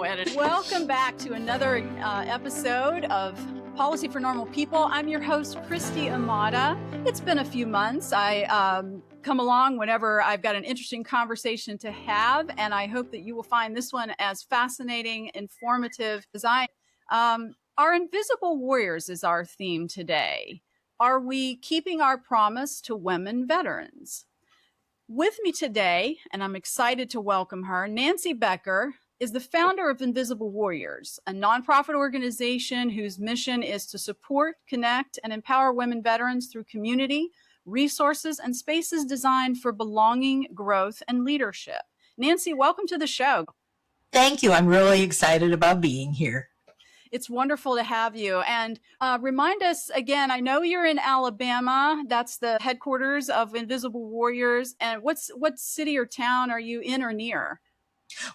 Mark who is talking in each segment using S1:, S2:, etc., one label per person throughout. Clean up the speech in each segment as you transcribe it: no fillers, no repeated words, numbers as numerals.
S1: editing. Welcome back to another episode of Policy for Normal People. I'm your host, Christy Amada. It's been a few months. I come along whenever I've got an interesting conversation to have, and I hope that you will find this one as fascinating, informative as I am. Our invisible warriors is our theme today. Are we keeping our promise to women veterans? With me today, and I'm excited to welcome her, Nancy Becher is the founder of Invisible Warriors, a nonprofit organization whose mission is to support, connect, and empower women veterans through community, resources, and spaces designed for belonging, growth, and leadership. Nancy, welcome to the show.
S2: Thank you. I'm really excited about being here.
S1: It's wonderful to have you. And remind us again, I know you're in Alabama. That's the headquarters of Invisible Warriors. And what city or town are you in or near?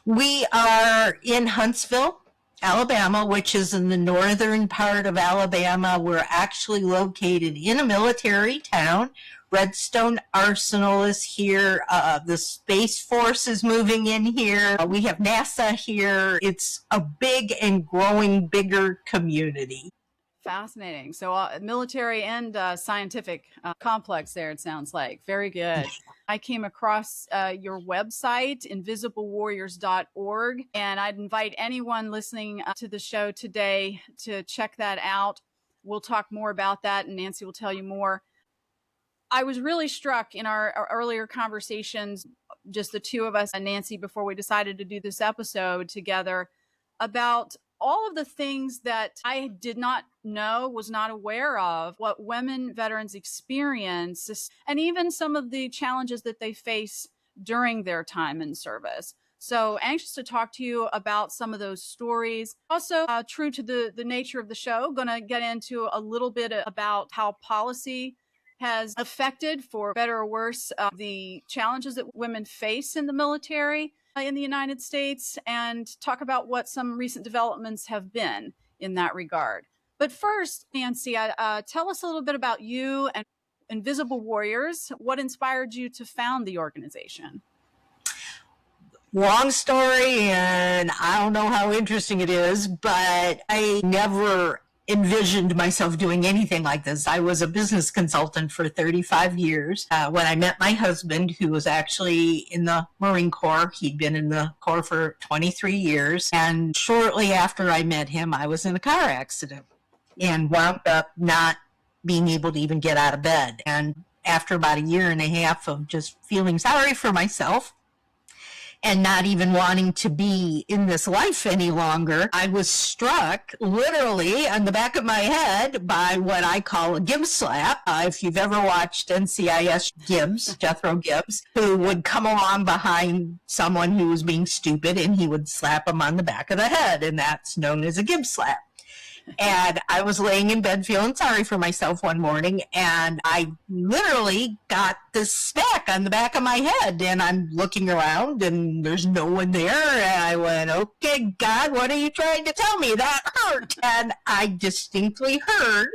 S2: We are in Huntsville, Alabama, which is in the northern part of Alabama. We're actually located in a military town. Redstone Arsenal is here. The Space Force is moving in here. We have NASA here. It's a big and growing bigger community.
S1: Fascinating. So military and scientific complex there, it sounds like. Very good. I came across your website, invisiblewarriors.org, and I'd invite anyone listening to the show today to check that out. We'll talk more about that, and Nancy will tell you more. I was really struck in our earlier conversations, just the two of us and Nancy, before we decided to do this episode together, about all of the things that I did not know, was not aware of, what women veterans experience, and even some of the challenges that they face during their time in service. So anxious to talk to you about some of those stories. Also, true to the nature of the show, going to get into a little bit about how policy has affected, for better or worse, the challenges that women face in the military in the United States, and talk about what some recent developments have been in that regard. But first, Nancy, tell us a little bit about you and Invisible Warriors. What inspired you to found the organization?
S2: Long story, and I don't know how interesting it is, but I never envisioned myself doing anything like this. I was a business consultant for 35 years. When I met my husband, who was actually in the Marine Corps, he'd been in the Corps for 23 years. And shortly after I met him, I was in a car accident and wound up not being able to even get out of bed. And after about a year and a half of just feeling sorry for myself, and not even wanting to be in this life any longer, I was struck literally on the back of my head by what I call a Gibbs slap. If you've ever watched NCIS Gibbs, Jethro Gibbs, who would come along behind someone who was being stupid and he would slap them on the back of the head, and that's known as a Gibbs slap. And I was laying in bed feeling sorry for myself one morning, and I literally got this smack on the back of my head, and I'm looking around and there's no one there, and I went, okay, God, what are you trying to tell me? That hurt. And I distinctly heard,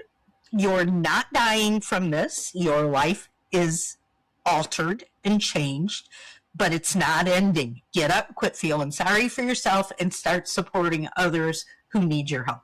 S2: you're not dying from this. Your life is altered and changed, but it's not ending. Get up, quit feeling sorry for yourself, and start supporting others who need your help.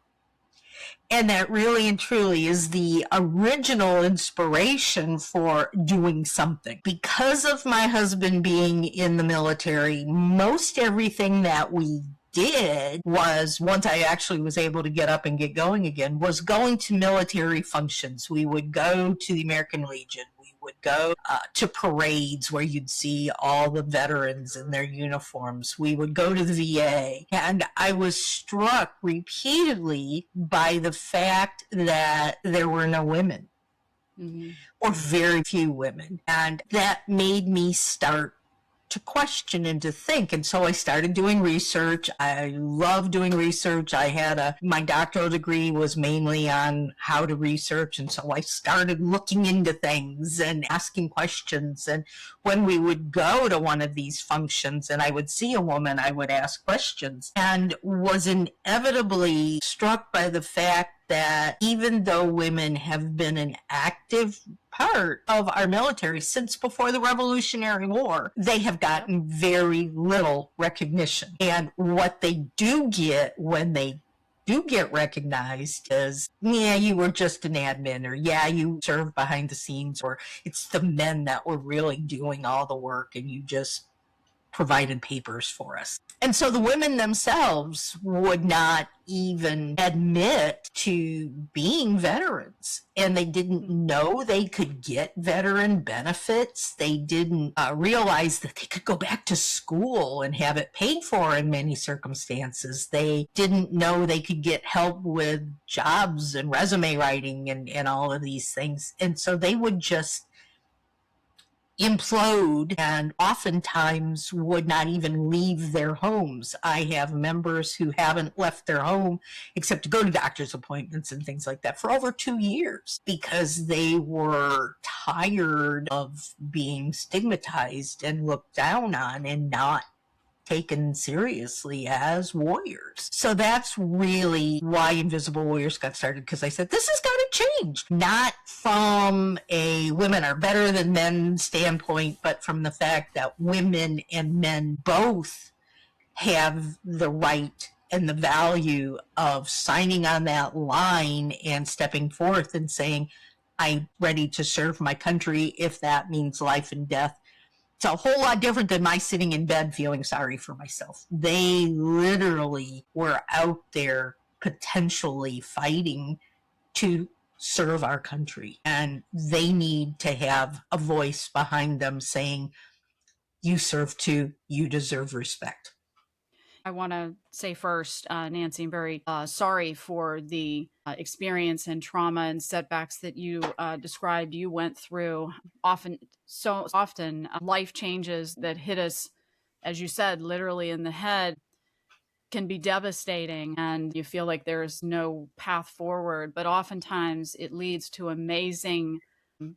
S2: And that really and truly is the original inspiration for doing something. Because of my husband being in the military, most everything that we did was, once I actually was able to get up and get going again, was going to military functions. We would go to the American Legion. We would go to parades where you'd see all the veterans in their uniforms. We would go to the VA. And I was struck repeatedly by the fact that there were no women, or very few women. And that made me start to question and to think. And so I started doing research. I love doing research. I had my doctoral degree was mainly on how to research. And so I started looking into things and asking questions. And when we would go to one of these functions and I would see a woman, I would ask questions, and was inevitably struck by the fact that even though women have been an active part of our military since before the Revolutionary War, they have gotten very little recognition. And what they do get when they do get recognized is, yeah, you were just an admin, or yeah, you served behind the scenes, or it's the men that were really doing all the work and you just provided papers for us. And so the women themselves would not even admit to being veterans, and they didn't know they could get veteran benefits. They didn't realize that they could go back to school and have it paid for in many circumstances. They didn't know they could get help with jobs and resume writing and all of these things. And so they would just implode and oftentimes would not even leave their homes. I have members who haven't left their home except to go to doctor's appointments and things like that for over 2 years because they were tired of being stigmatized and looked down on and not taken seriously as warriors. So that's really why Invisible Warriors got started, because I said, this has got to change. Not from a women are better than men standpoint, but from the fact that women and men both have the right and the value of signing on that line and stepping forth and saying, I'm ready to serve my country if that means life and death. It's a whole lot different than my sitting in bed feeling sorry for myself. They literally were out there potentially fighting to serve our country. And they need to have a voice behind them saying, you serve too, you deserve respect.
S1: I want to say first, Nancy, I'm very sorry for the experience and trauma and setbacks that you described you went through. So often, life changes that hit us, as you said, literally in the head, can be devastating, and you feel like there's no path forward. But oftentimes, it leads to amazing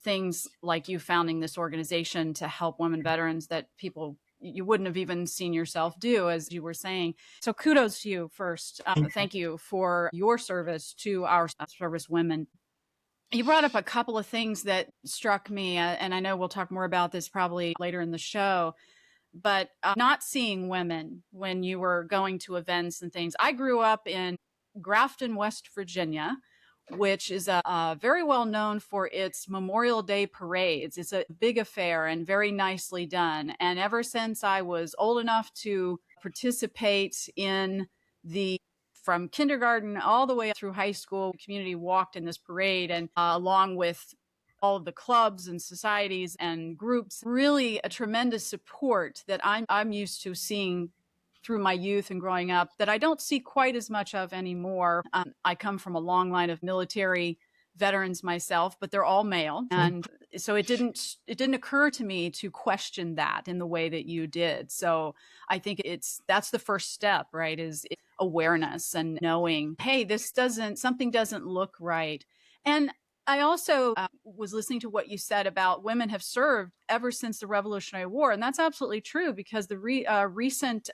S1: things like you founding this organization to help women veterans that people you wouldn't have even seen yourself do, as you were saying. So kudos to you first. Thank you for your service to our service women. You brought up a couple of things that struck me, and I know we'll talk more about this probably later in the show, but not seeing women when you were going to events and things. I grew up in Grafton, West Virginia, which is very well known for its Memorial Day parades. It's a big affair and very nicely done. And ever since I was old enough to participate in from kindergarten all the way through high school, the community walked in this parade, and along with all of the clubs and societies and groups, really a tremendous support that I'm used to seeing through my youth and growing up that I don't see quite as much of anymore. I come from a long line of military veterans myself, but they're all male. And so it didn't occur to me to question that in the way that you did. So I think that's the first step, right? Is awareness and knowing, hey, something doesn't look right. And I also was listening to what you said about women have served ever since the Revolutionary War. And that's absolutely true, because the recent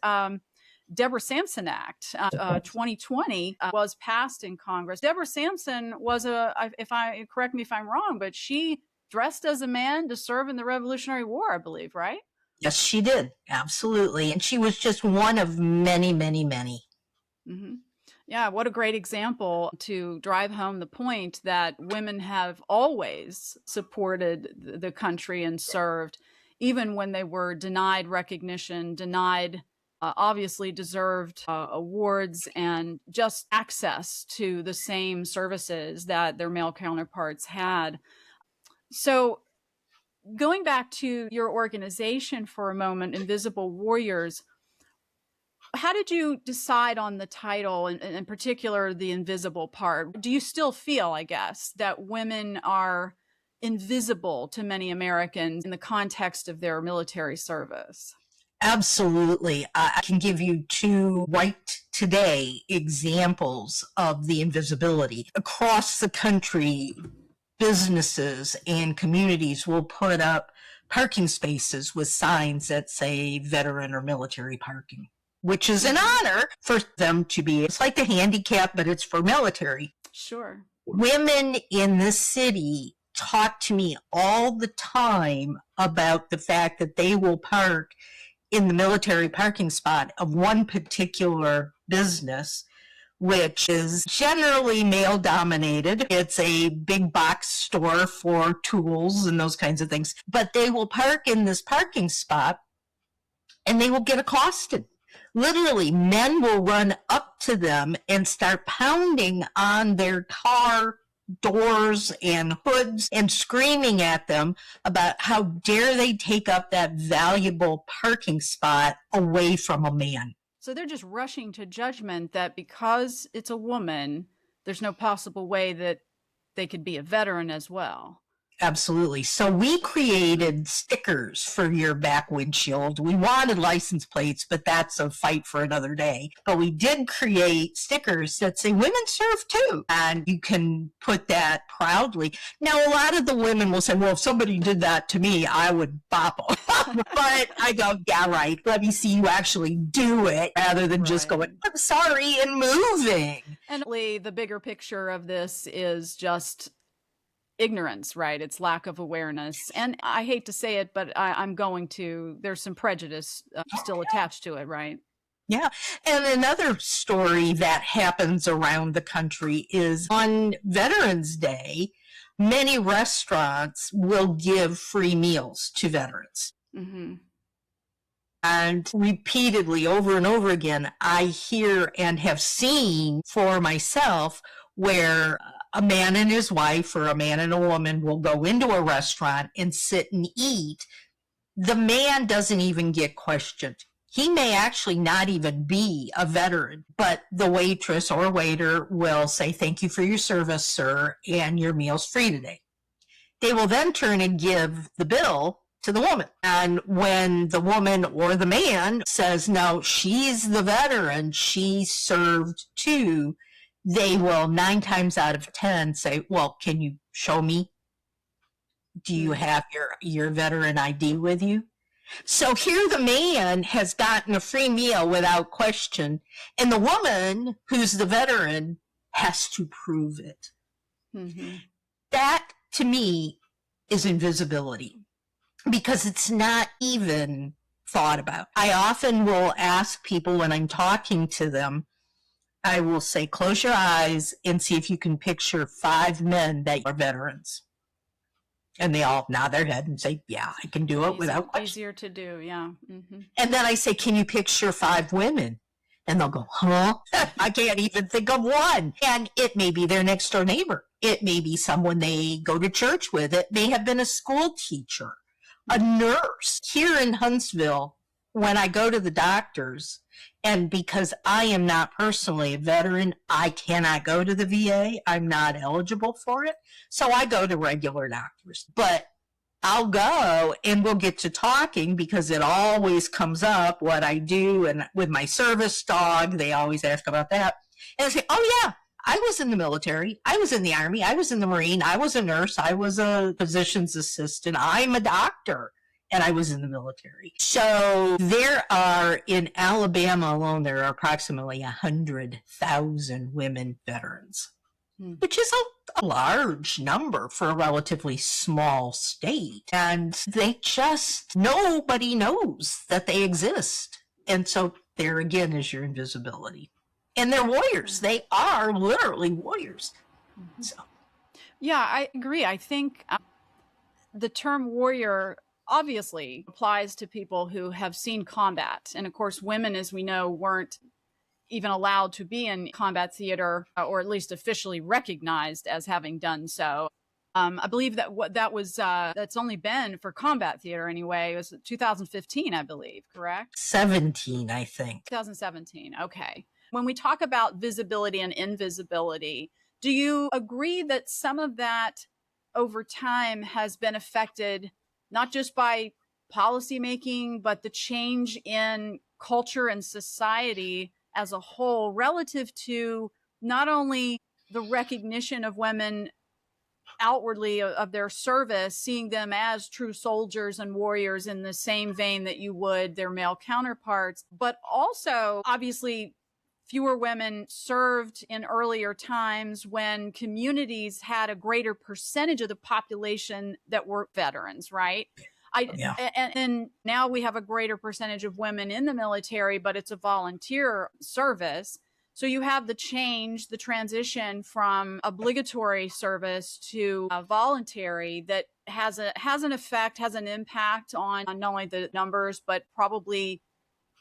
S1: Deborah Sampson Act 2020 was passed in Congress. Deborah Sampson was correct me if I'm wrong, but she dressed as a man to serve in the Revolutionary War, I believe, right?
S2: Yes, she did. Absolutely. And she was just one of many, many, many.
S1: Mm-hmm. Yeah, what a great example to drive home the point that women have always supported the country and served, even when they were denied recognition, denied obviously deserved awards, and just access to the same services that their male counterparts had. So going back to your organization for a moment, Invisible Warriors, how did you decide on the title, and in particular, the invisible part? Do you still feel, I guess, that women are invisible to many Americans in the context of their military service?
S2: Absolutely. I can give you 2 right today examples of the invisibility. Across the country, businesses and communities will put up parking spaces with signs that say veteran or military parking, which is an honor for them to be. It's like the handicap, but it's for military.
S1: Sure.
S2: Women in the city talk to me all the time about the fact that they will park in the military parking spot of one particular business, which is generally male dominated. It's a big box store for tools and those kinds of things. But they will park in this parking spot and they will get accosted. Literally, men will run up to them and start pounding on their car doors and hoods and screaming at them about how dare they take up that valuable parking spot away from a man.
S1: So they're just rushing to judgment that because it's a woman, there's no possible way that they could be a veteran as well.
S2: Absolutely. So we created stickers for your back windshield. We wanted license plates, but that's a fight for another day. But we did create stickers that say women serve too. And you can put that proudly. Now, a lot of the women will say, well, if somebody did that to me, I would bop them. But I go, yeah, right. Let me see you actually do it rather than just going, I'm sorry, and moving.
S1: And the bigger picture of this is just ignorance, right? It's lack of awareness. And I hate to say it, but there's some prejudice still attached to it, right?
S2: Yeah. And another story that happens around the country is on Veterans Day, many restaurants will give free meals to veterans. Mm-hmm. And repeatedly, over and over again, I hear and have seen for myself where a man and his wife or a man and a woman will go into a restaurant and sit and eat. The man doesn't even get questioned. He may actually not even be a veteran, but the waitress or waiter will say, thank you for your service, sir, and your meal's free today. They will then turn and give the bill to the woman. And when the woman or the man says, no, she's the veteran, she served too, they will 9 times out of 10 say, well, can you show me? Do you have your veteran ID with you? So here the man has gotten a free meal without question, and the woman who's the veteran has to prove it. Mm-hmm. That, to me, is invisibility, because it's not even thought about. I often will ask people when I'm talking to them, I will say, close your eyes and see if you can picture 5 men that are veterans. And they all nod their head and say, yeah, I can do it without question.
S1: Easier to do, yeah. Mm-hmm.
S2: And then I say, can you picture 5 women? And they'll go, huh? I can't even think of one. And it may be their next door neighbor. It may be someone they go to church with. It may have been a school teacher, a nurse. Here in Huntsville, when I go to the doctors, and because I am not personally a veteran, I cannot go to the VA. I'm not eligible for it. So I go to regular doctors. But I'll go and we'll get to talking because it always comes up what I do. And with my service dog, they always ask about that. And I say, oh, yeah, I was in the military. I was in the Army. I was in the Marine. I was a nurse. I was a physician's assistant. I'm a doctor. And I was in the military. So there are, in Alabama alone, there are approximately 100,000 women veterans, which is a large number for a relatively small state. And nobody knows that they exist. And so there again is your invisibility. And they're warriors. They are literally warriors. So.
S1: Yeah, I agree. I think the term warrior obviously applies to people who have seen combat. And of course, women, as we know, weren't even allowed to be in combat theater, or at least officially recognized as having done so. I believe that that's only been for combat theater anyway. It was 2015, I believe, correct?
S2: 17, I think.
S1: 2017. Okay. When we talk about visibility and invisibility, do you agree that some of that over time has been affected not just by policymaking, but the change in culture and society as a whole relative to not only the recognition of women outwardly of their service, seeing them as true soldiers and warriors in the same vein that you would their male counterparts, but also obviously fewer women served in earlier times when communities had a greater percentage of the population that were veterans, right?
S2: Yeah.
S1: And now we have a greater percentage of women in the military, but it's a volunteer service. So you have the change, the transition from obligatory service to voluntary that has an effect, has an impact on not only the numbers, but probably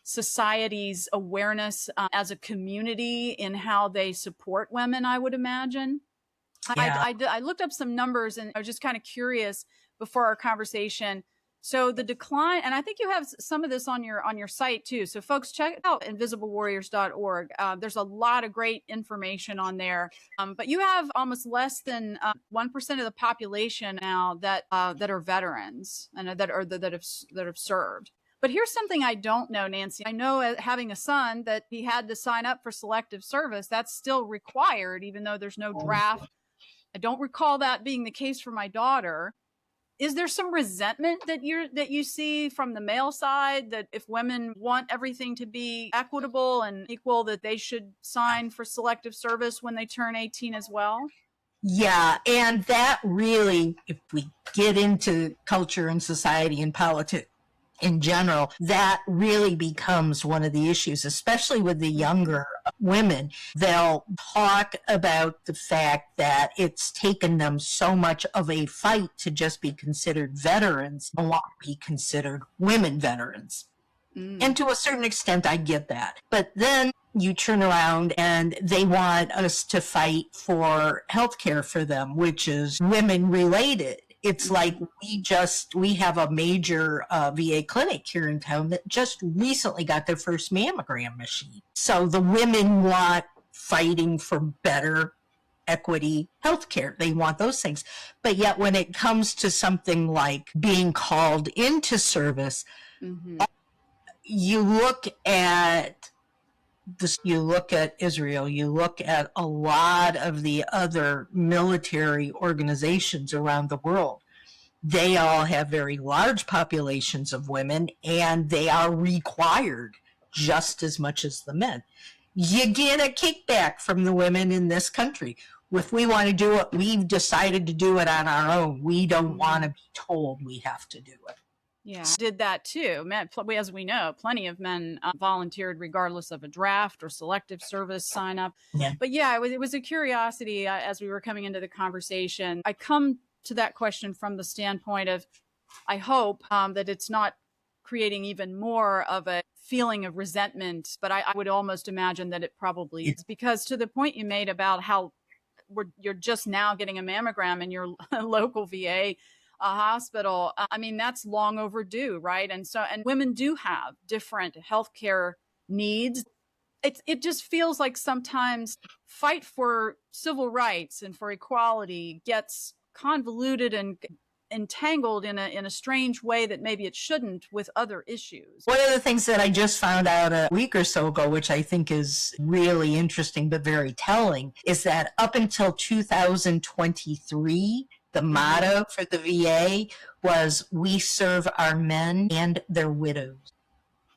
S1: society's awareness as a community in how they support women, I would imagine.
S2: Yeah.
S1: I looked up some numbers and I was just kind of curious before our conversation. So the decline, and I think you have some of this on your site too. So folks, check out invisible.warriors.org. There's a lot of great information on there. But you have almost less than 1% of the population now that are veterans and that have served. But here's something I don't know, Nancy. I know having a son that he had to sign up for selective service. That's still required, even though there's no draft. I don't recall that being the case for my daughter. Is there some resentment that you see from the male side that if women want everything to be equitable and equal, that they should sign for selective service when they turn 18 as well?
S2: Yeah, and that really, if we get into culture and society and politics in general, that really becomes one of the issues, especially with the younger women. They'll talk about the fact that it's taken them so much of a fight to just be considered veterans and want to be considered women veterans. And to a certain extent, I get that. But then you turn around and they want us to fight for health care for them, which is women related. It's like we have a major VA clinic here in town that just recently got their first mammogram machine. So the women want fighting for better equity healthcare. They want those things. But yet when it comes to something like being called into service, you look at this, you look at Israel, you look at a lot of the other military organizations around the world. They all have very large populations of women, and they are required just as much as the men. You get a kickback from the women in this country. If we want to do it, we've decided to do it on our own. We don't want to be told we have to do it.
S1: Yeah, did that too. Men, as we know, plenty of men volunteered regardless of a draft or selective service sign up.
S2: Yeah.
S1: But yeah, it was a curiosity as we were coming into the conversation. I come to that question from the standpoint of, I hope that it's not creating even more of a feeling of resentment, but I would almost imagine that it probably is, because to the point you made about how you're just now getting a mammogram in your local VA hospital. I mean, that's long overdue, right? And women do have different healthcare needs. It just feels like sometimes fight for civil rights and for equality gets convoluted and entangled in a strange way that maybe it shouldn't with other issues.
S2: One of the things that I just found out a week or so ago, which I think is really interesting but very telling, is that up until 2023, the motto for the VA was, "We serve our men and their widows."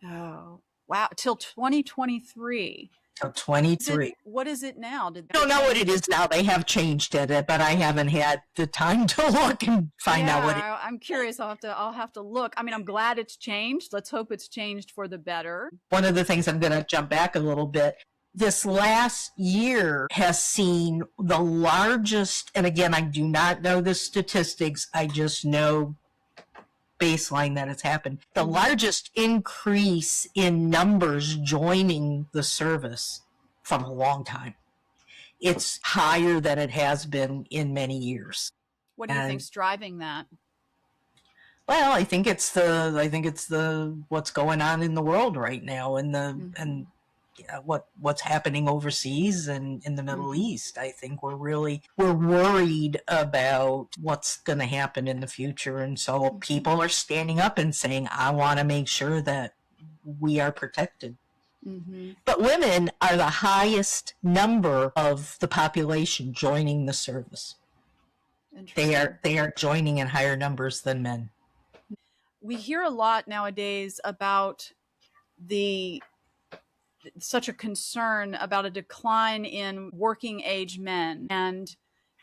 S1: Oh, wow. Till 2023.
S2: Till 23.
S1: What is it now?
S2: I don't know what it is now. They have changed it, but I haven't had the time to look and find out what it is.
S1: I'm curious. I'll have to look. I mean, I'm glad it's changed. Let's hope it's changed for the better.
S2: One of the things, I'm going to jump back a little bit. This last year has seen the largest, and again, I do not know the statistics, I just know baseline that it's happened, the largest increase in numbers joining the service from a long time. It's higher than it has been in many years.
S1: What do you think's driving that?
S2: Well, I think it's the what's going on in the world right now, and what's happening overseas and in the Middle East. I think we're worried about what's going to happen in the future. And so people are standing up and saying, I want to make sure that we are protected. But women are the highest number of the population joining the service. They are joining in higher numbers than men.
S1: We hear a lot nowadays about the such a concern about a decline in working age men. And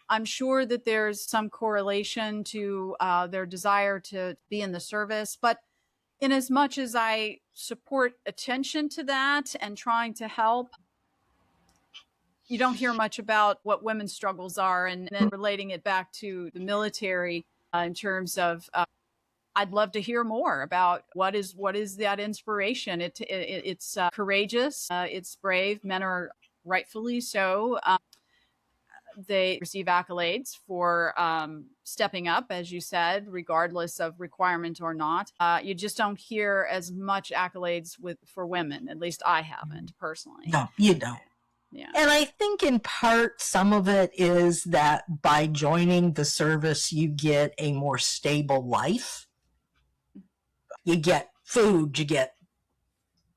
S1: I'm sure that there's some correlation to their desire to be in the service. But in as much as I support attention to that and trying to help, you don't hear much about what women's struggles are, and then relating it back to the military in terms of I'd love to hear more about what is that inspiration. It's courageous, it's brave. Men are rightfully so. They receive accolades for stepping up, as you said, regardless of requirement or not. You just don't hear as much accolades for women. At least I haven't personally.
S2: No, you don't.
S1: Yeah.
S2: And I think in part, some of it is that by joining the service, you get a more stable life. You get food, you get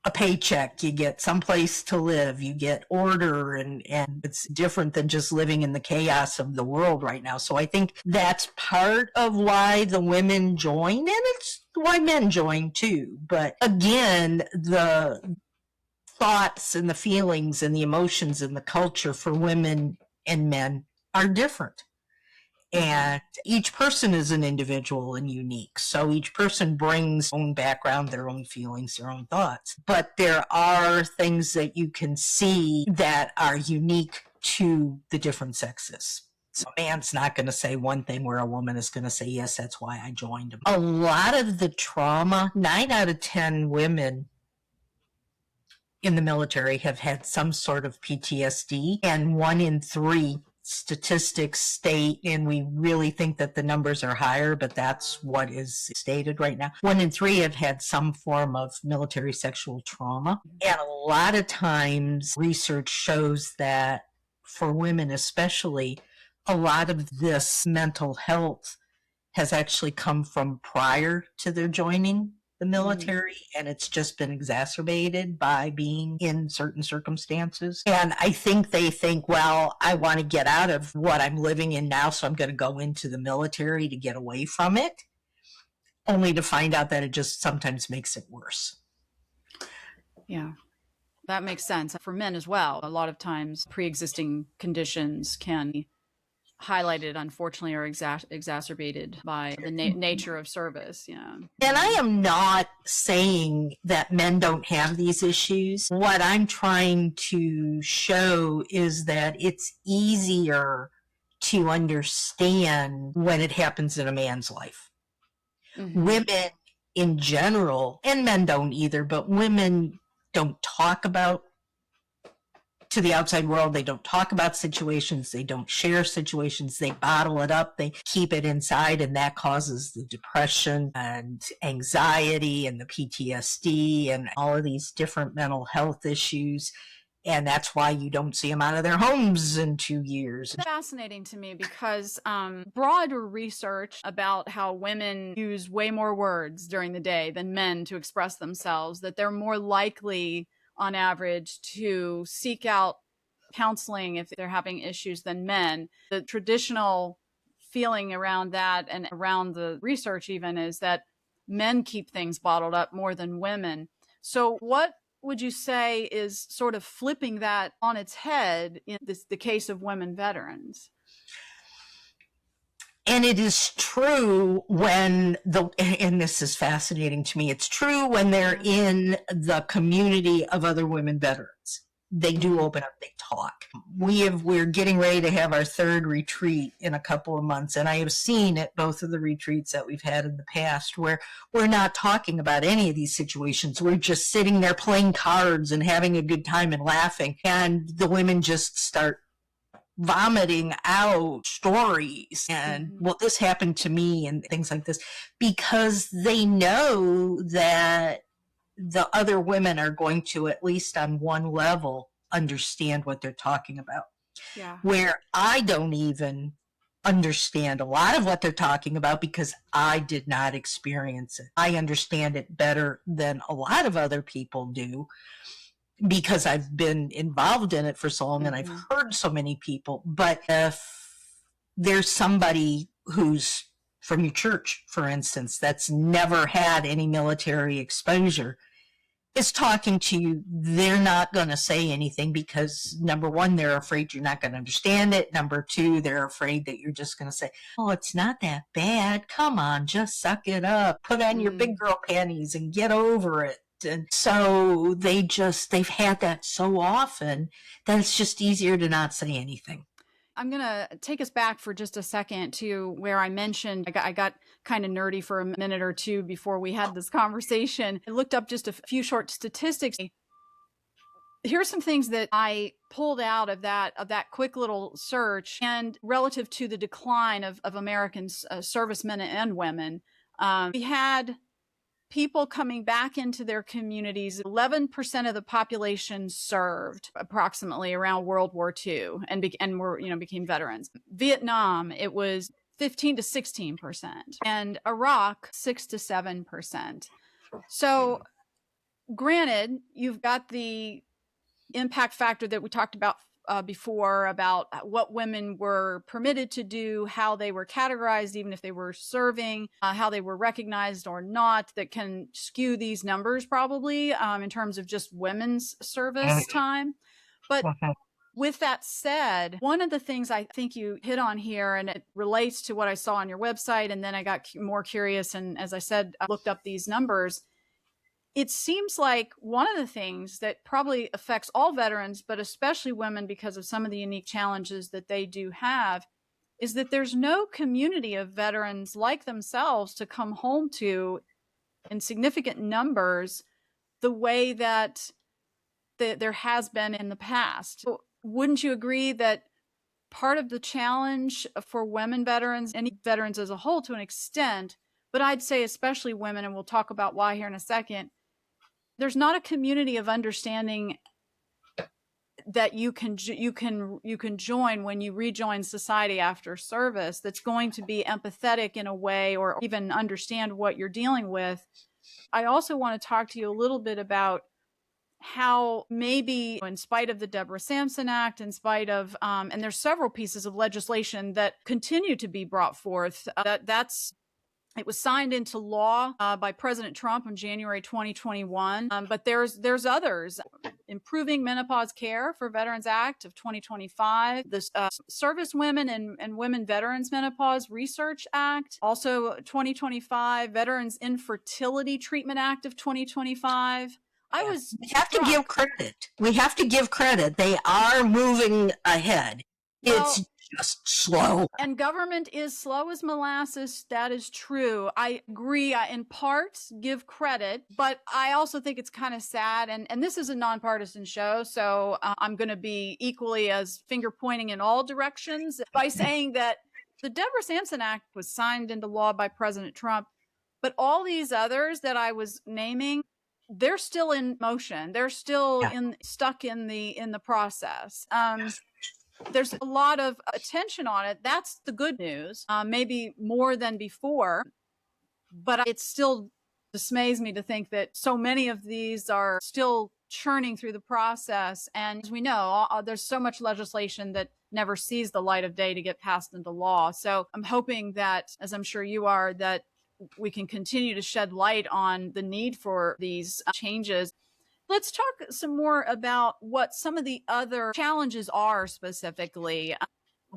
S2: a paycheck, you get someplace to live, you get order, and it's different than just living in the chaos of the world right now. So I think that's part of why the women join, and it's why men join too. But again, the thoughts and the feelings and the emotions and the culture for women and men are different. And each person is an individual and unique. So each person brings their own background, their own feelings, their own thoughts. But there are things that you can see that are unique to the different sexes. So a man's not going to say one thing where a woman is going to say, yes, that's why I joined him. A lot of the trauma, 9 out of 10 women in the military have had some sort of PTSD, and 1 in 3 statistics state, and we really think that the numbers are higher, but that's what is stated right now. 1 in 3 have had some form of military sexual trauma. And a lot of times research shows that for women especially, a lot of this mental health has actually come from prior to their joining the military, and it's just been exacerbated by being in certain circumstances. And I think they think, well, I want to get out of what I'm living in now, so I'm going to go into the military to get away from it, only to find out that it just sometimes makes it worse.
S1: Yeah, that makes sense. For men as well, a lot of times pre-existing conditions can be highlighted, unfortunately, or exacerbated by the nature of service. Yeah.
S2: And I am not saying that men don't have these issues. What I'm trying to show is that it's easier to understand when it happens in a man's life. Women in general, and men don't either, but women don't talk about to the outside world. They don't talk about situations. They don't share situations. They bottle it up. They keep it inside, and that causes the depression and anxiety and the PTSD and all of these different mental health issues. And that's why you don't see them out of their homes in 2 years.
S1: It's fascinating to me because broader research about how women use way more words during the day than men to express themselves, that they're more likely on average to seek out counseling if they're having issues than men. The traditional feeling around that and around the research even is that men keep things bottled up more than women. So what would you say is sort of flipping that on its head in the case of women veterans?
S2: And it is true when and this is fascinating to me, it's true when they're in the community of other women veterans. They do open up, they talk. We're getting ready to have our 3rd retreat in a couple of months, and I have seen at both of the retreats that we've had in the past where we're not talking about any of these situations. We're just sitting there playing cards and having a good time and laughing, and the women just start vomiting out stories and well, this happened to me and things like this, because they know that the other women are going to, at least on one level, understand what they're talking about.
S1: Yeah.
S2: Where I don't even understand a lot of what they're talking about because I did not experience it. I understand it better than a lot of other people do, because I've been involved in it for so long and I've heard so many people. But if there's somebody who's from your church, for instance, that's never had any military exposure, is talking to you, they're not going to say anything because, number one, they're afraid you're not going to understand it. Number two, they're afraid that you're just going to say, oh, it's not that bad. Come on, just suck it up. Put on your big girl panties and get over it. And so they've had that so often that it's just easier to not say anything.
S1: I'm going to take us back for just a second to where I mentioned I got kind of nerdy for a minute or two before we had this conversation. I looked up just a few short statistics. Here's some things that I pulled out of that quick little search, and relative to the decline of American servicemen and women. We had people coming back into their communities. 11% of the population served approximately around World War II and became veterans. Vietnam, it was 15 to 16%, and Iraq, 6 to 7%. So granted, you've got the impact factor that we talked about before, about what women were permitted to do, how they were categorized, even if they were serving, how they were recognized or not, that can skew these numbers probably in terms of just women's service time. But with that said, one of the things I think you hit on here, and it relates to what I saw on your website, and then I got more curious, and as I said, I looked up these numbers. It seems like one of the things that probably affects all veterans, but especially women because of some of the unique challenges that they do have, is that there's no community of veterans like themselves to come home to in significant numbers the way that there has been in the past. So wouldn't you agree that part of the challenge for women veterans, and veterans as a whole to an extent, but I'd say especially women, and we'll talk about why here in a second, there's not a community of understanding that you can join when you rejoin society after service that's going to be empathetic in a way, or even understand what you're dealing with. I also want to talk to you a little bit about how maybe in spite of the Deborah Sampson Act, in spite of, and there's several pieces of legislation that continue to be brought forth, it was signed into law by President Trump in January 2021, but there's others. Improving Menopause Care for Veterans Act of 2025, the Service Women and Women Veterans Menopause Research Act, also 2025, Veterans Infertility Treatment Act of 2025.
S2: We have to give credit. We have to give credit. They are moving ahead. It's just slow.
S1: And government is slow as molasses. That is true. I agree. I, in part, give credit, but I also think it's kind of sad. And this is a nonpartisan show, so I'm going to be equally as finger pointing in all directions by saying that the Deborah Sampson Act was signed into law by President Trump, but all these others that I was naming, they're still in motion. They're still stuck in the process. There's a lot of attention on it. That's the good news, maybe more than before, but it still dismays me to think that so many of these are still churning through the process. And as we know, there's so much legislation that never sees the light of day to get passed into law. So I'm hoping that, as I'm sure you are, that we can continue to shed light on the need for these changes. Let's talk some more about what some of the other challenges are specifically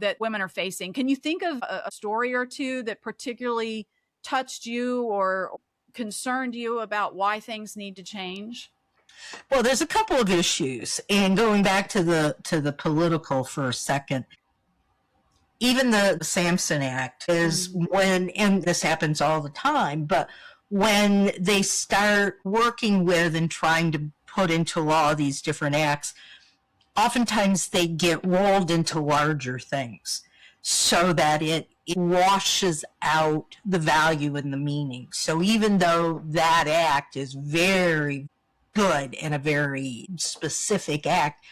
S1: that women are facing. Can you think of a story or two that particularly touched you or concerned you about why things need to change?
S2: Well, there's a couple of issues, and going back to the political for a second, even the Sampson Act is when, and this happens all the time, but when they start working with and trying to put into law these different acts, oftentimes they get rolled into larger things so that it washes out the value and the meaning. So even though that act is very good and a very specific act,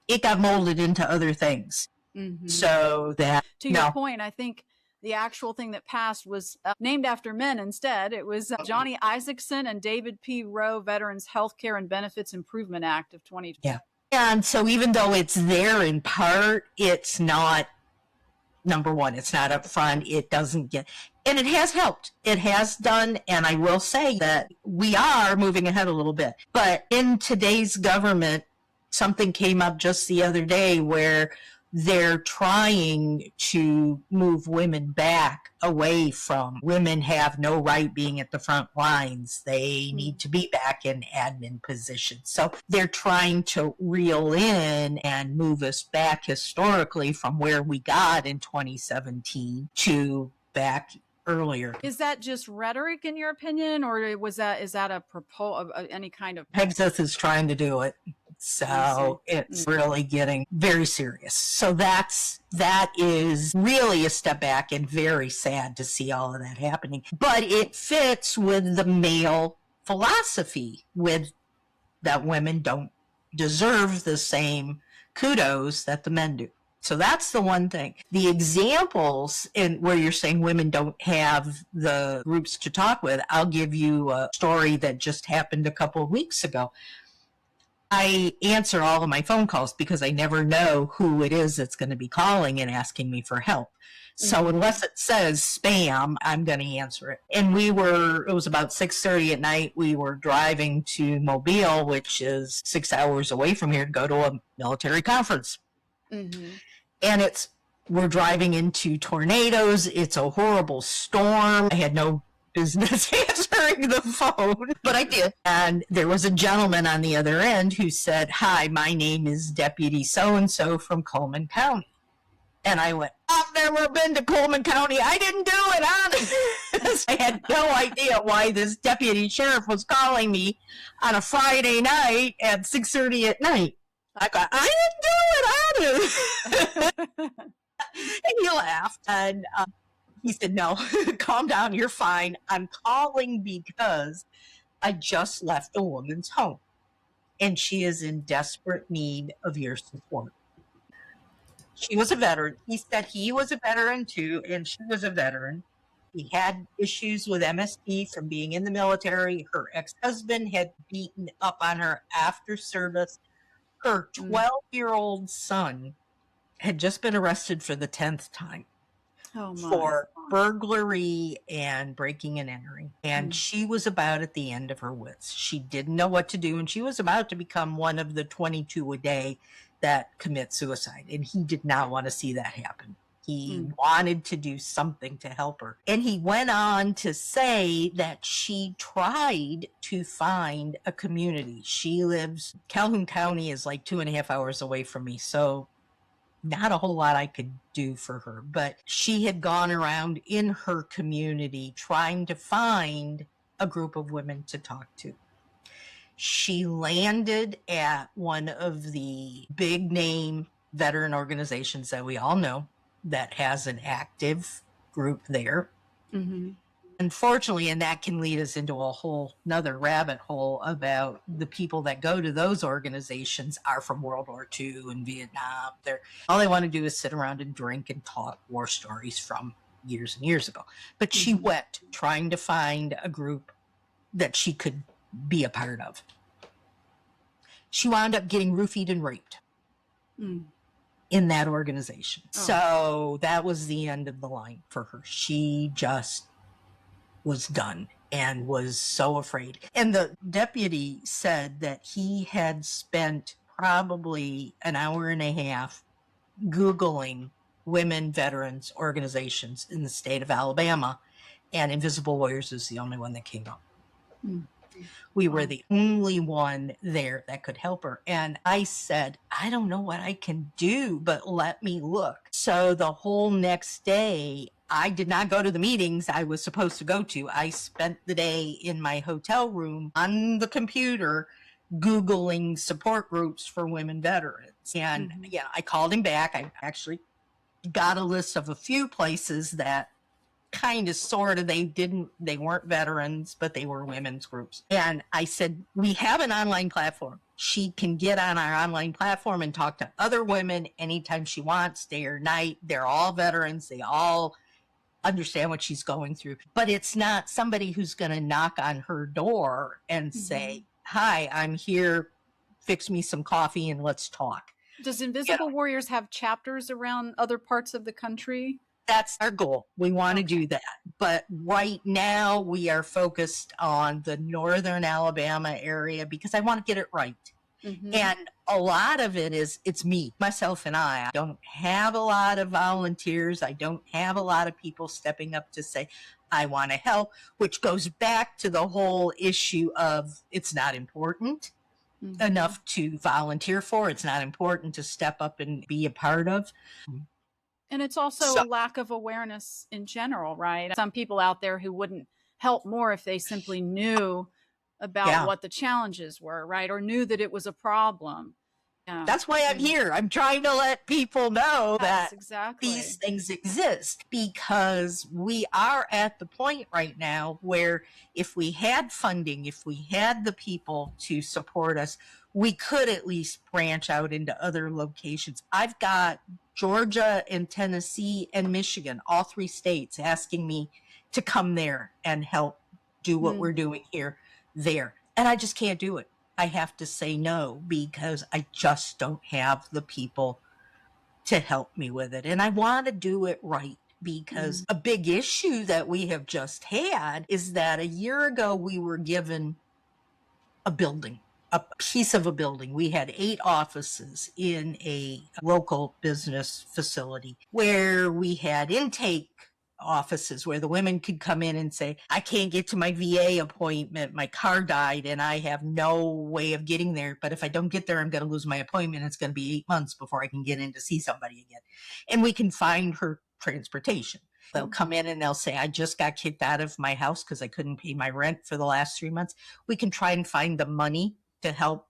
S2: it got molded into other things. Mm-hmm. So that,
S1: to your point, I think the actual thing that passed was named after men instead. It was Johnny Isaacson and David P. Rowe Veterans Healthcare and Benefits Improvement Act of 2020.
S2: Yeah. And so even though it's there in part, it's not Number one, it's not up front. It doesn't get, and it has helped. It has done. And I will say that we are moving ahead a little bit. But in today's government, something came up just the other day where they're trying to move women back away from women have no right being at the front lines. They need to be back in admin positions. So they're trying to reel in and move us back historically from where we got in 2017 to back earlier.
S1: Is that just rhetoric in your opinion, or is that a proposal, any kind of?
S2: Texas is trying to do it. So it's really getting very serious. So that is really a step back and very sad to see all of that happening. But it fits with the male philosophy with that women don't deserve the same kudos that the men do. So that's the one thing. The examples in where you're saying women don't have the groups to talk with, I'll give you a story that just happened a couple of weeks ago. I answer all of my phone calls because I never know who it is that's going to be calling and asking me for help. So unless it says spam, I'm going to answer it. And it was about 6:30 at night. We were driving to Mobile, which is 6 hours away from here, to go to a military conference. Mm-hmm. And we're driving into tornadoes. It's a horrible storm. I had no business answering the phone, but I did. And there was a gentleman on the other end who said, "Hi, my name is Deputy so-and-so from Coleman County." And I went, "I've never been to Coleman County. I didn't do it, honest." I had no idea why this deputy sheriff was calling me on a Friday night at 6:30 at night. I got, "I didn't do it, honest." And he laughed. And he said, "No, calm down. You're fine. I'm calling because I just left a woman's home, and she is in desperate need of your support." She was a veteran. He said he was a veteran too, and she was a veteran. He had issues with MST from being in the military. Her ex-husband had beaten up on her after service. Her 12-year-old son had just been arrested for the 10th time for burglary and breaking and entering. And she was about at the end of her wits. She didn't know what to do, and she was about to become one of the 22 a day that commit suicide. And he did not want to see that happen. He wanted to do something to help her. And he went on to say that she tried to find a community. Calhoun County is like 2.5 hours away from me. So not a whole lot I could do for her, but she had gone around in her community trying to find a group of women to talk to. She landed at one of the big name veteran organizations that we all know that has an active group there. Mm-hmm. Unfortunately, and that can lead us into a whole nother rabbit hole about the people that go to those organizations are from World War II and Vietnam. All they want to do is sit around and drink and talk war stories from years and years ago. But she went trying to find a group that she could be a part of. She wound up getting roofied and raped in that organization. Oh. So that was the end of the line for her. She just was done and was so afraid. And the deputy said that he had spent probably an hour and a half Googling women veterans organizations in the state of Alabama, and Invisible Warriors is the only one that came up. We were the only one there that could help her. And I said, "I don't know what I can do, but let me look." So the whole next day, I did not go to the meetings I was supposed to go to. I spent the day in my hotel room on the computer Googling support groups for women veterans. And I called him back. I actually got a list of a few places that kind of sort of they weren't veterans, but they were women's groups. And I said, "We have an online platform. She can get on our online platform and talk to other women anytime she wants, day or night. They're all veterans. They all understand what she's going through. But it's not somebody who's going to knock on her door and say, 'Hi, I'm here. Fix me some coffee and let's talk.'"
S1: Does
S2: Yeah,
S1: Invisible Warriors have chapters around other parts of the country?
S2: that's our goal. We want to
S1: Okay.
S2: do that. But right now we are focused on the northern Alabama area because I want to get it right.
S1: Mm-hmm.
S2: And a lot of it is, it's me, myself, and I. I don't have a lot of volunteers. I don't have a lot of people stepping up to say, I want to help, which goes back to the whole issue of it's not important enough to volunteer for. It's not important to step up and be a part of.
S1: And it's also
S2: So,
S1: a lack of awareness in general, right? Some people out there who wouldn't help more if they simply knew about
S2: yeah.
S1: what the challenges were, right? Or knew that it was a problem. Yeah.
S2: That's why I'm here. I'm trying to let people know
S1: Yes,
S2: that
S1: exactly.
S2: these things exist because we are at the point right now where if we had funding, if we had the people to support us, we could at least branch out into other locations. I've got Georgia and Tennessee and Michigan, all three states, asking me to come there and help do what we're doing here, there. And I just can't do it. I have to say no because I just don't have the people to help me with it. And I want to do it right because a big issue that we have just had is that a year ago we were given a building, a piece of a building. We had 8 offices in a local business facility where we had intake offices where the women could come in and say, I can't get to my VA appointment. My car died and I have no way of getting there. But if I don't get there, I'm going to lose my appointment. It's going to be 8 months before I can get in to see somebody again. And we can find her transportation. They'll come in and they'll say, I just got kicked out of my house because I couldn't pay my rent for the last 3 months. We can try and find the money to help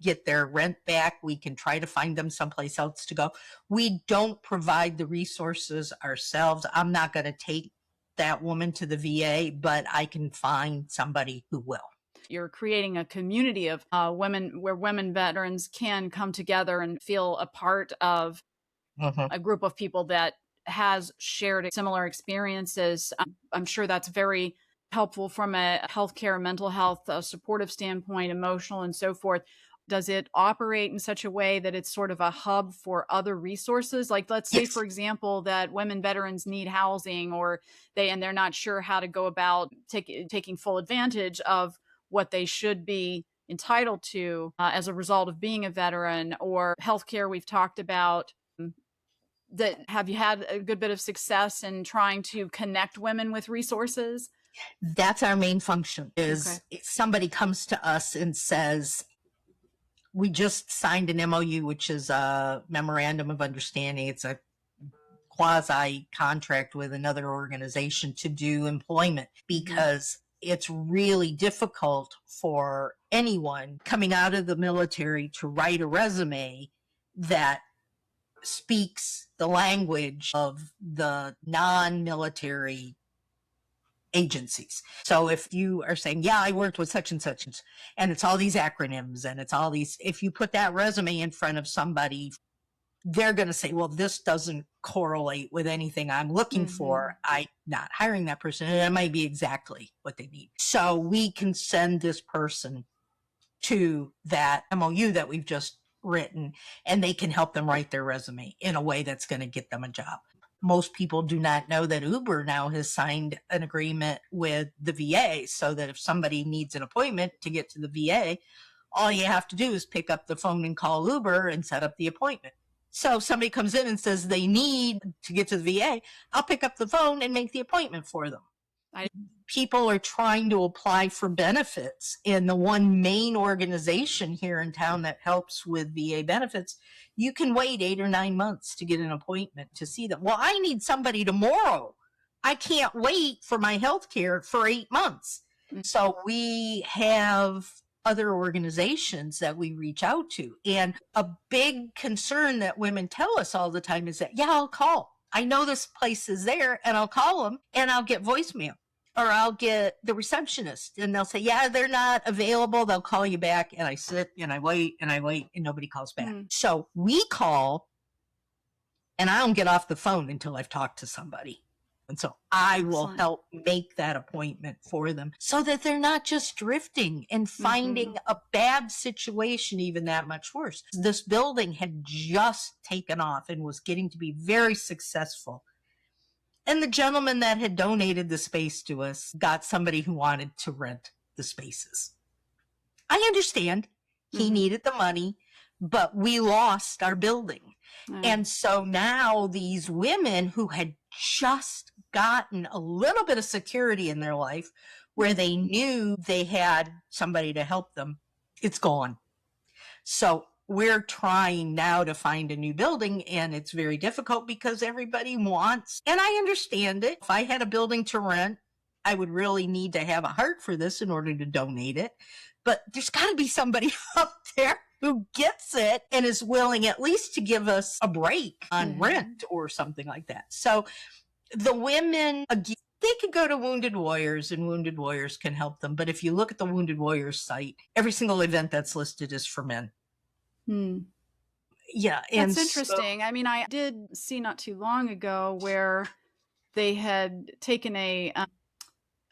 S2: get their rent back. We can try to find them someplace else to go. We don't provide the resources ourselves. I'm not going to take that woman to the VA, but I can find somebody who will.
S1: You're creating a community of women where women veterans can come together and feel a part of a group of people that has shared similar experiences. I'm sure that's very helpful from a healthcare, mental health, supportive standpoint, emotional, and so forth. Does it operate in such a way that it's sort of a hub for other resources? Like, let's say, for example, that women veterans need housing, or they're not sure how to go about taking full advantage of what they should be entitled to as a result of being a veteran, or healthcare we've talked about. That have you had a good bit of success in trying to connect women with resources?
S2: That's our main function is
S1: Okay.
S2: if somebody comes to us and says, we just signed an MOU, which is a memorandum of understanding. It's a quasi contract with another organization to do employment because it's really difficult for anyone coming out of the military to write a resume that speaks the language of the non-military agencies. So if you are saying, yeah, I worked with such and it's all these acronyms and it's all these, if you put that resume in front of somebody, they're going to say, well, this doesn't correlate with anything I'm looking for. I'm not hiring that person. And it might be exactly what they need. So we can send this person to that MOU that we've just written, and they can help them write their resume in a way that's going to get them a job. Most people do not know that Uber now has signed an agreement with the VA so that if somebody needs an appointment to get to the VA, all you have to do is pick up the phone and call Uber and set up the appointment. So if somebody comes in and says they need to get to the VA, I'll pick up the phone and make the appointment for them. People are trying to apply for benefits, and the one main organization here in town that helps with VA benefits, you can wait 8 or 9 months to get an appointment to see them. Well, I need somebody tomorrow. I can't wait for my health care for 8 months. So we have other organizations that we reach out to. And a big concern that women tell us all the time is that, yeah, I'll call. I know this place is there, and I'll call them and I'll get voicemail. Or I'll get the receptionist and they'll say, yeah, they're not available. They'll call you back. And I sit and I wait and nobody calls back. So we call and I don't get off the phone until I've talked to somebody. And so I will
S1: Excellent.
S2: help make that appointment for them so that they're not just drifting and finding a bad situation even that much worse. This building had just taken off and was getting to be very successful. And the gentleman that had donated the space to us got somebody who wanted to rent the spaces. I understand he needed the money, but we lost our building. And so now these women who had just gotten a little bit of security in their life where they knew they had somebody to help them, it's gone. So we're trying now to find a new building, and it's very difficult because everybody wants, and I understand it. If I had a building to rent, I would really need to have a heart for this in order to donate it. But there's got to be somebody up there who gets it and is willing at least to give us a break on rent or something like that. So the women, again, they could go to Wounded Warriors and Wounded Warriors can help them. But if you look at the Wounded Warriors site, every single event that's listed is for men. Yeah.
S1: That's interesting. I mean, I did see not too long ago where they had taken a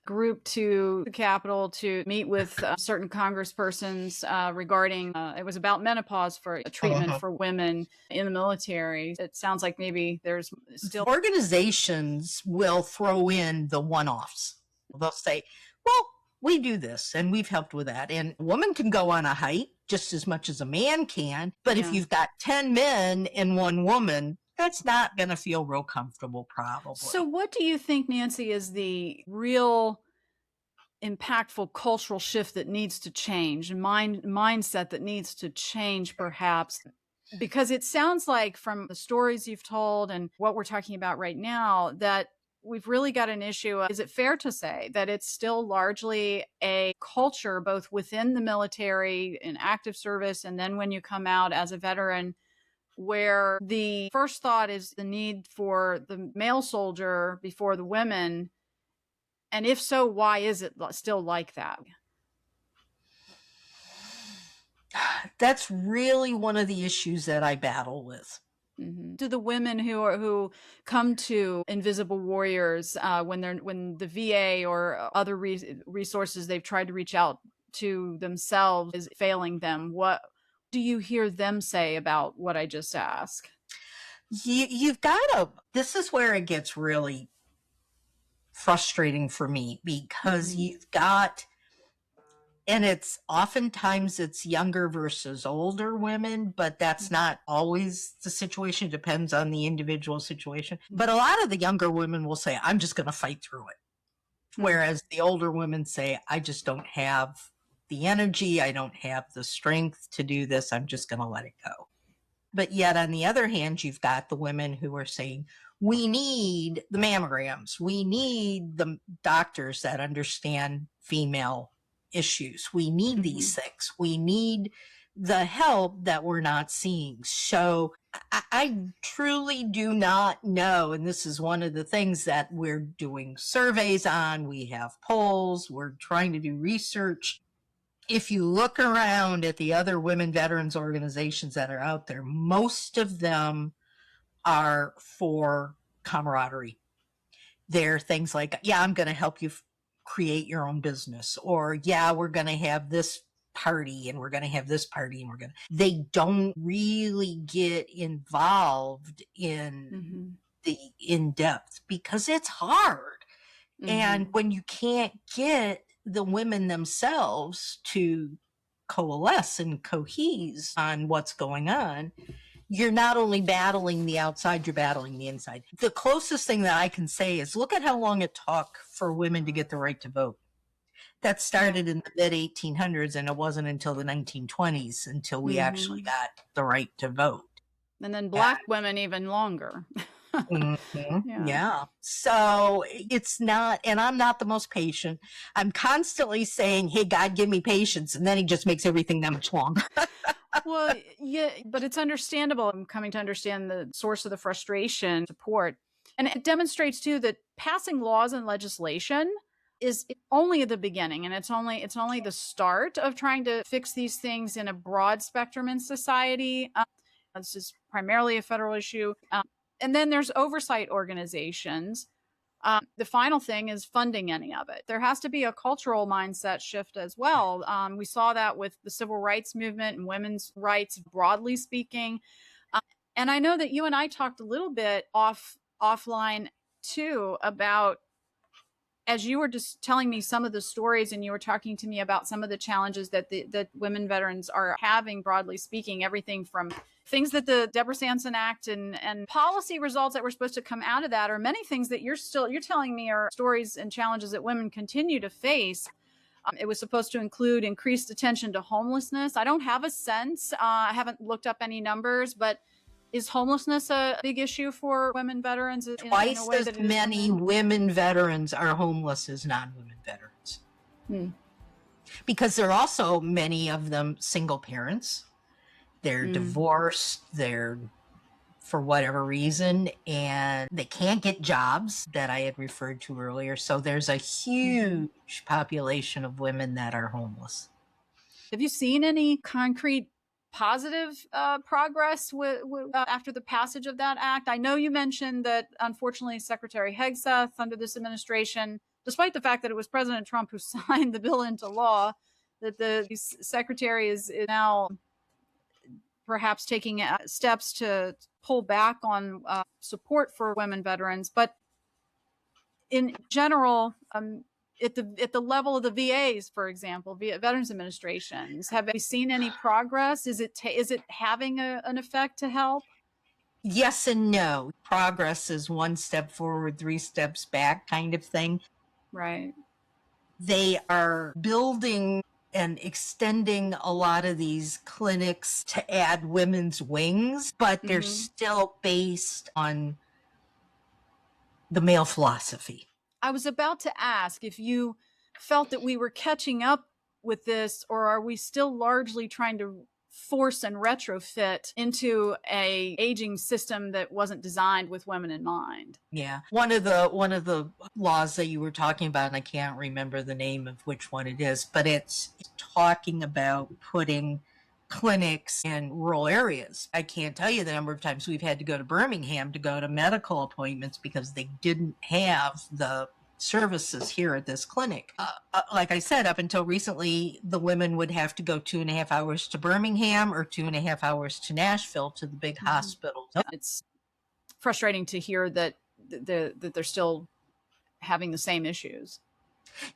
S1: group to the Capitol to meet with certain congresspersons regarding, it was about menopause for treatment for women in the military. It sounds like maybe there's still...
S2: Organizations will throw in the one-offs. They'll say, well, we do this and we've helped with that. And a woman can go on a hike just as much as a man can. But if you've got 10 men and one woman, that's not going to feel real comfortable, probably.
S1: So what do you think, Nancy, is the real impactful cultural shift that needs to change, and mindset that needs to change, perhaps? Because it sounds like from the stories you've told and what we're talking about right now, that we've really got an issue. Is it fair to say that it's still largely a culture, both within the military in active service, and then when you come out as a veteran, where the first thought is the need for the male soldier before the women? And if so, why is it still like that?
S2: That's really one of the issues that I battle with.
S1: To the women who come to Invisible Warriors, when the VA or other resources they've tried to reach out to themselves is failing them, what do you hear them say about what I just asked?
S2: You've got to, this is where it gets really frustrating for me, because you've got, and it's oftentimes it's younger versus older women, but that's not always the situation. It depends on the individual situation. But a lot of the younger women will say, I'm just going to fight through it. Whereas the older women say, I just don't have the energy. I don't have the strength to do this. I'm just going to let it go. But yet, on the other hand, you've got the women who are saying, we need the mammograms. We need the doctors that understand female issues. We need these things. We need the help that we're not seeing. So I truly do not know. And this is one of the things that we're doing surveys on. We have polls. We're trying to do research. If you look around at the other women veterans organizations that are out there, most of them are for camaraderie. They're things like, yeah, I'm going to help you create your own business, or yeah, we're going to have this party and we're going to have this party and they don't really get involved in the in-depth because it's hard. And when you can't get the women themselves to coalesce and cohese on what's going on, you're not only battling the outside, you're battling the inside. The closest thing that I can say is look at how long it took for women to get the right to vote. That started in the mid-1800s, and it wasn't until the 1920s until we actually got the right to vote.
S1: And then Black women even longer.
S2: Yeah. So it's not, and I'm not the most patient. I'm constantly saying, hey, God, give me patience. And then he just makes everything that much longer.
S1: Well, yeah, but it's understandable. I'm coming to understand the source of the frustration, support. And it demonstrates too that passing laws and legislation is only the beginning, and it's only the start of trying to fix these things in a broad spectrum in society. This is primarily a federal issue. And then there's oversight organizations The final thing is funding any of it. There has to be a cultural mindset shift as well. We saw that with the civil rights movement and women's rights, broadly speaking. And I know that you and I talked a little bit offline too about, as you were just telling me some of the stories and you were talking to me about some of the challenges that that women veterans are having, broadly speaking, everything from things that the Deborah Sampson Act and policy results that were supposed to come out of that, or many things that you're telling me are stories and challenges that women continue to face. It was supposed to include increased attention to homelessness. I don't have a sense. I haven't looked up any numbers, but is homelessness a big issue for women veterans?
S2: Twice in a way as many women veterans are homeless as non-women veterans. Because there are also many of them single parents. They're divorced, they're for whatever reason, and they can't get jobs that I had referred to earlier. So there's a huge population of women that are homeless.
S1: Have you seen any concrete positive progress after the passage of that act? I know you mentioned that, unfortunately, Secretary Hegseth under this administration, despite the fact that it was President Trump who signed the bill into law, that the secretary is now perhaps taking steps to pull back on support for women veterans. But in general, at the level of the VAs, for example, Veterans Administrations, have we seen any progress? Is it having an effect to help?
S2: Yes and no. Progress is one step forward, 3 steps back kind of thing.
S1: Right.
S2: They are building and extending a lot of these clinics to add women's wings, but they're still based on the male philosophy.
S1: I was about to ask if you felt that we were catching up with this, or are we still largely trying to force and retrofit into a aging system that wasn't designed with women in mind?
S2: Yeah. One of the laws that you were talking about, and I can't remember the name of which one it is, but it's talking about putting clinics in rural areas. I can't tell you the number of times we've had to go to Birmingham to go to medical appointments because they didn't have the services here at this clinic. Like I said, up until recently, the women would have to go 2.5 hours to Birmingham or 2.5 hours to Nashville to the big hospitals.
S1: It's frustrating to hear that they're still having the same issues.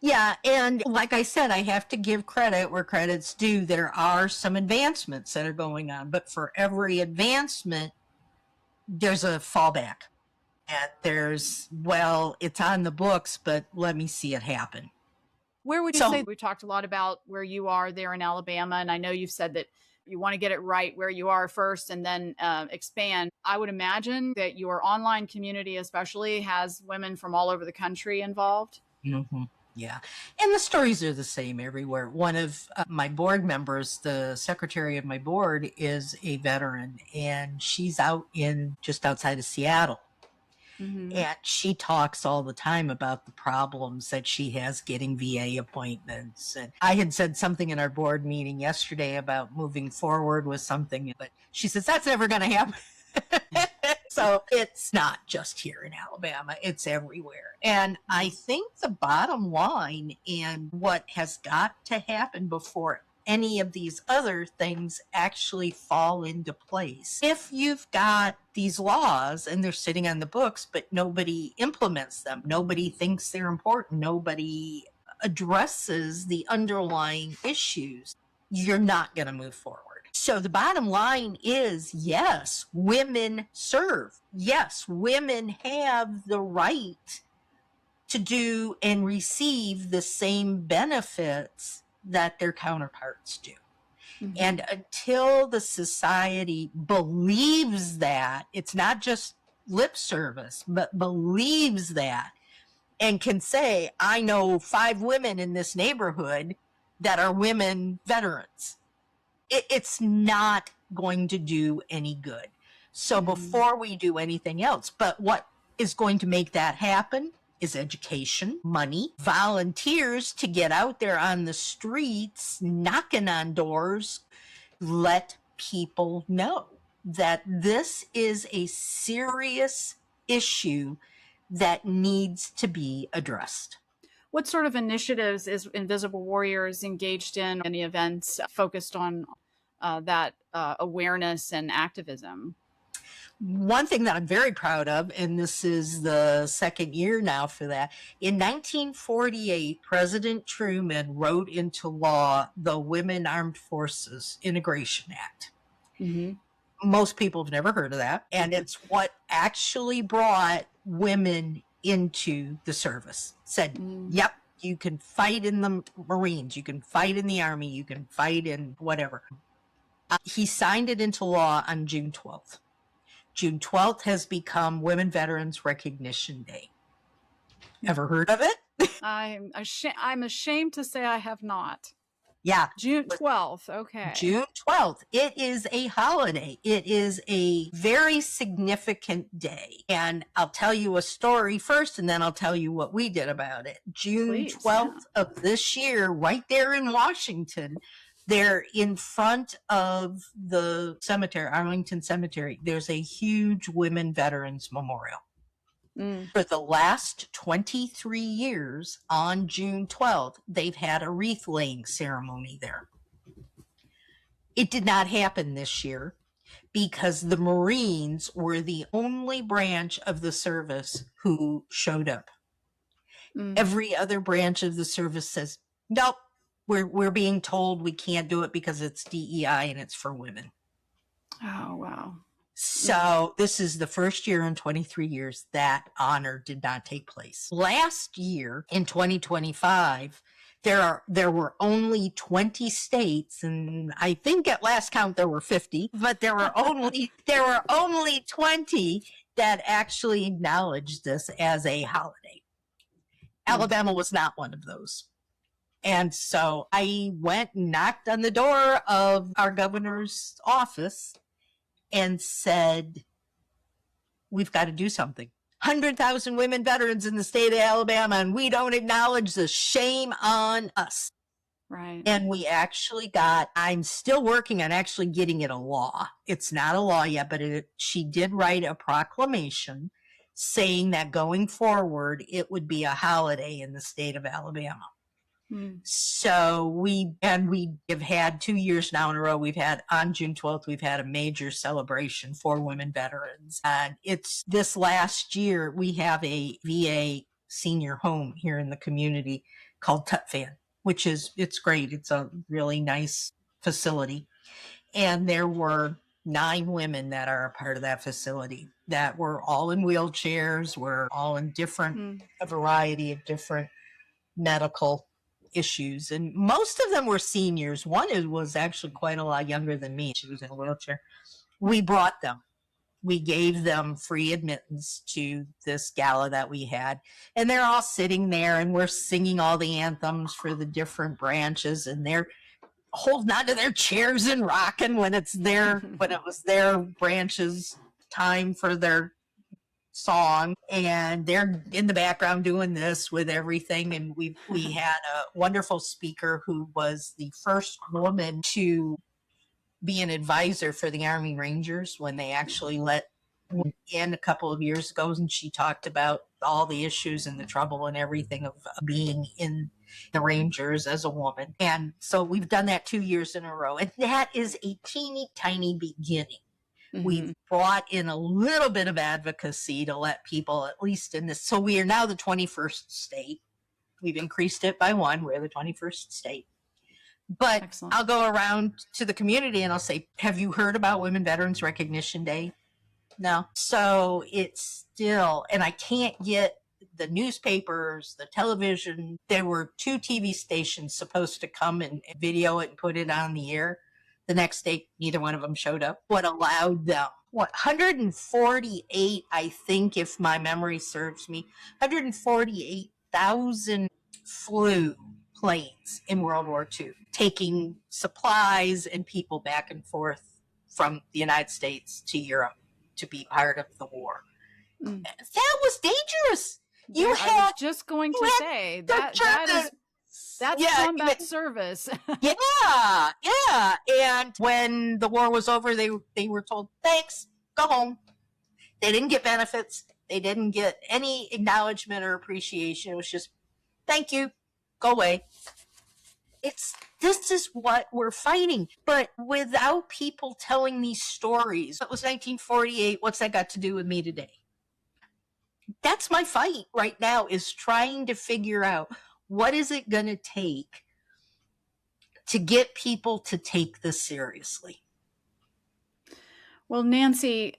S2: Yeah, and like I said, I have to give credit where credit's due. There are some advancements that are going on, but for every advancement, there's a fallback. And there's, well, it's on the books, but let me see it happen.
S1: Where would you say, we talked a lot about where you are there in Alabama, and I know you've said that you want to get it right where you are first and then expand. I would imagine that your online community especially has women from all over the country involved.
S2: Yeah. And the stories are the same everywhere. One of my board members, the secretary of my board, is a veteran, and she's out just outside of Seattle. And she talks all the time about the problems that she has getting VA appointments. And I had said something in our board meeting yesterday about moving forward with something, but she says, that's never going to happen. So it's not just here in Alabama, it's everywhere. And I think the bottom line and what has got to happen before any of these other things actually fall into place. If you've got these laws and they're sitting on the books, but nobody implements them, nobody thinks they're important, nobody addresses the underlying issues, you're not going to move forward. So the bottom line is, yes, women serve. Yes, women have the right to do and receive the same benefits that their counterparts do. And until the society believes that, it's not just lip service, but believes that and can say, I know 5 women in this neighborhood that are women veterans, it's not going to do any good. So before we do anything else, but what is going to make that happen is education, money, volunteers to get out there on the streets, knocking on doors, let people know that this is a serious issue that needs to be addressed.
S1: What sort of initiatives is Invisible Warriors engaged in? Any events focused on that awareness and activism?
S2: One thing that I'm very proud of, and this is the second year now for that, in 1948, President Truman wrote into law the Women Armed Forces Integration Act.
S1: Mm-hmm.
S2: Most people have never heard of that. And it's what actually brought women into the service. Said, yep, you can fight in the Marines, you can fight in the Army, you can fight in whatever. He signed it into law on June 12th. June 12th has become Women Veterans Recognition Day. Ever heard of it?
S1: I'm ashamed to say I have not.
S2: Yeah.
S1: June 12th. Okay.
S2: June 12th. It is a holiday. It is a very significant day. And I'll tell you a story first, and then I'll tell you what we did about it. June 12th of this year, right there in Washington, they're in front of the cemetery, Arlington Cemetery. There's a huge Women Veterans Memorial. For the last 23 years, on June 12th, they've had a wreath laying ceremony there. It did not happen this year because the Marines were the only branch of the service who showed up. Every other branch of the service says, nope, we're being told we can't do it because it's DEI and it's for women.
S1: Oh, wow.
S2: So this is the first year in 23 years that honor did not take place. Last year in 2025, there were only 20 states, and I think at last count there were 50, but there were only 20 that actually acknowledged this as a holiday. Alabama was not one of those. And so I went and knocked on the door of our governor's office and said, we've got to do something. 100,000 women veterans in the state of Alabama, and we don't acknowledge the shame on us.
S1: Right.
S2: And we actually I'm still working on actually getting it a law. It's not a law yet, but she did write a proclamation saying that going forward, it would be a holiday in the state of Alabama. So we have had 2 years now in a row. We've had on June 12th, we've had a major celebration for women veterans. And it's this last year, we have a VA senior home here in the community called Tutfan, it's great. It's a really nice facility. And there were 9 women that are a part of that facility that were all in wheelchairs, were all in a variety of different medical issues, and most of them were seniors. One was actually quite a lot younger than me. She was in a wheelchair. We brought them. We gave them free admittance to this gala that we had, and they're all sitting there, and we're singing all the anthems for the different branches, and they're holding onto their chairs and rocking when it was their branch's time for their song, and they're in the background doing this with everything. And we had a wonderful speaker who was the first woman to be an advisor for the Army Rangers when they actually let in a couple of years ago, and she talked about all the issues and the trouble and everything of being in the Rangers as a woman. And so we've done that 2 years in a row, and that is a teeny tiny beginning. We've brought in a little bit of advocacy to let people, at least in this. So we are now the 21st state. We've increased it by 1. We're the 21st state. But excellent. I'll go around to the community and I'll say, have you heard about Women Veterans Recognition Day? No. So it's still, and I can't get the newspapers, the television. There were 2 TV stations supposed to come and video it and put it on the air. The next day, neither one of them showed up. What allowed them? 148, I think, if my memory serves me, 148,000 flew planes in World War II, taking supplies and people back and forth from the United States to Europe to be part of the war. That was dangerous.
S1: I was just going to say that's combat service.
S2: yeah. And when the war was over, they were told, thanks, go home. They didn't get benefits. They didn't get any acknowledgement or appreciation. It was just, thank you, go away. This is what we're fighting. But without people telling these stories, it was 1948, what's that got to do with me today? That's my fight right now, is trying to figure out what is it going to take to get people to take this seriously.
S1: Well, Nancy,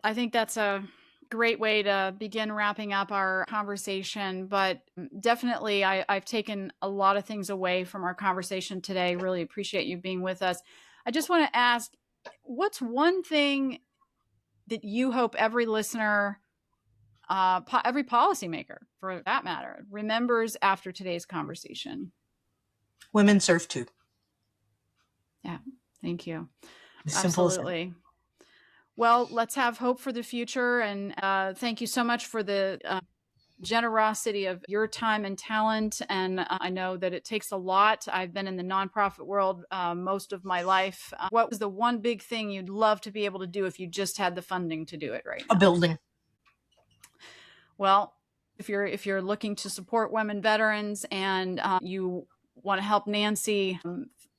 S1: I think that's a great way to begin wrapping up our conversation, but definitely I've taken a lot of things away from our conversation today. Really appreciate you being with us. I just want to ask, what's one thing that you hope every listener, every policymaker for that matter, remembers after today's conversation?
S2: Women serve too.
S1: Yeah, thank you.
S2: Simple.
S1: Absolutely. Well, let's have hope for the future. And thank you so much for the generosity of your time and talent. And I know that it takes a lot. I've been in the nonprofit world most of my life. What was the one big thing you'd love to be able to do if you just had the funding to do it right now?
S2: A building.
S1: Well, if you're looking to support women veterans and you want to help Nancy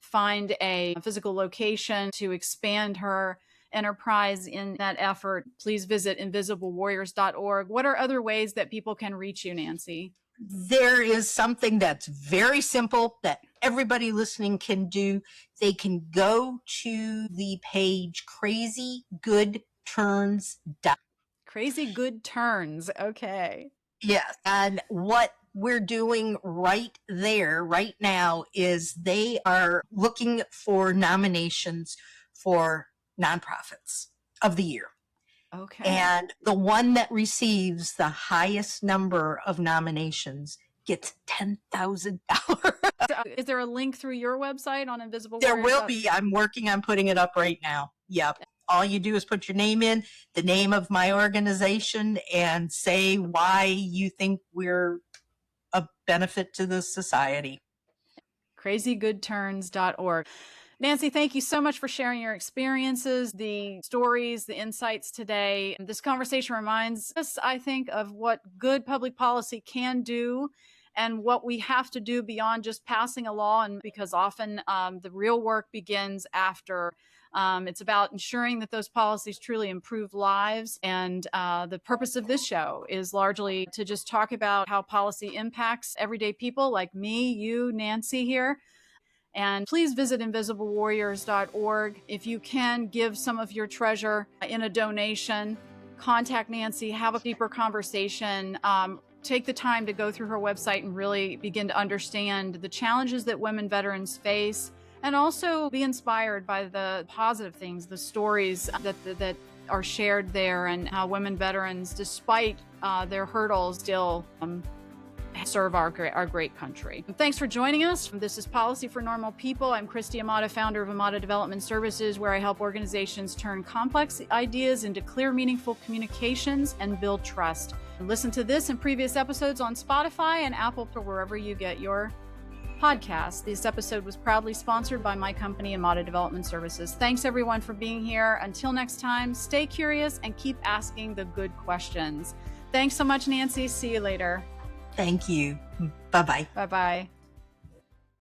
S1: find a physical location to expand her enterprise in that effort, please visit invisiblewarriors.org. What are other ways that people can reach you, Nancy?
S2: There is something that's very simple that everybody listening can do. They can go to the page Crazy Good Turns.
S1: Crazy Good Turns. Okay.
S2: Yes. And what we're doing right there, right now, is they are looking for nominations for nonprofits of the year.
S1: Okay.
S2: And the one that receives the highest number of nominations gets $10,000.
S1: Is there a link through your website on Invisible
S2: There
S1: Warriors?
S2: will be. I'm working on putting it up right now. Yep. All you do is put your name in, the name of my organization, and say why you think we're a benefit to the society.
S1: crazygoodturns.org. Nancy, thank you so much for sharing your experiences, the stories, the insights today. This conversation reminds us, I think, of what good public policy can do and what we have to do beyond just passing a law. And because often the real work begins after. It's about ensuring that those policies truly improve lives. And the purpose of this show is largely to just talk about how policy impacts everyday people like me, you, Nancy here. And please visit invisiblewarriors.org. If you can give some of your treasure in a donation, contact Nancy, have a deeper conversation. Take the time to go through her website and really begin to understand the challenges that women veterans face, and also be inspired by the positive things, the stories that are shared there, and how women veterans, despite their hurdles, still serve our great country. Thanks for joining us. This is Policy for Normal People. I'm Christy Amada, founder of Amada Development Services, where I help organizations turn complex ideas into clear, meaningful communications and build trust. Listen to this and previous episodes on Spotify and Apple, or wherever you get your podcasts. This episode was proudly sponsored by my company, Amada Development Services. Thanks everyone for being here. Until next time, stay curious and keep asking the good questions. Thanks so much, Nancy. See you later.
S2: Thank you. Bye-bye.
S1: Bye-bye.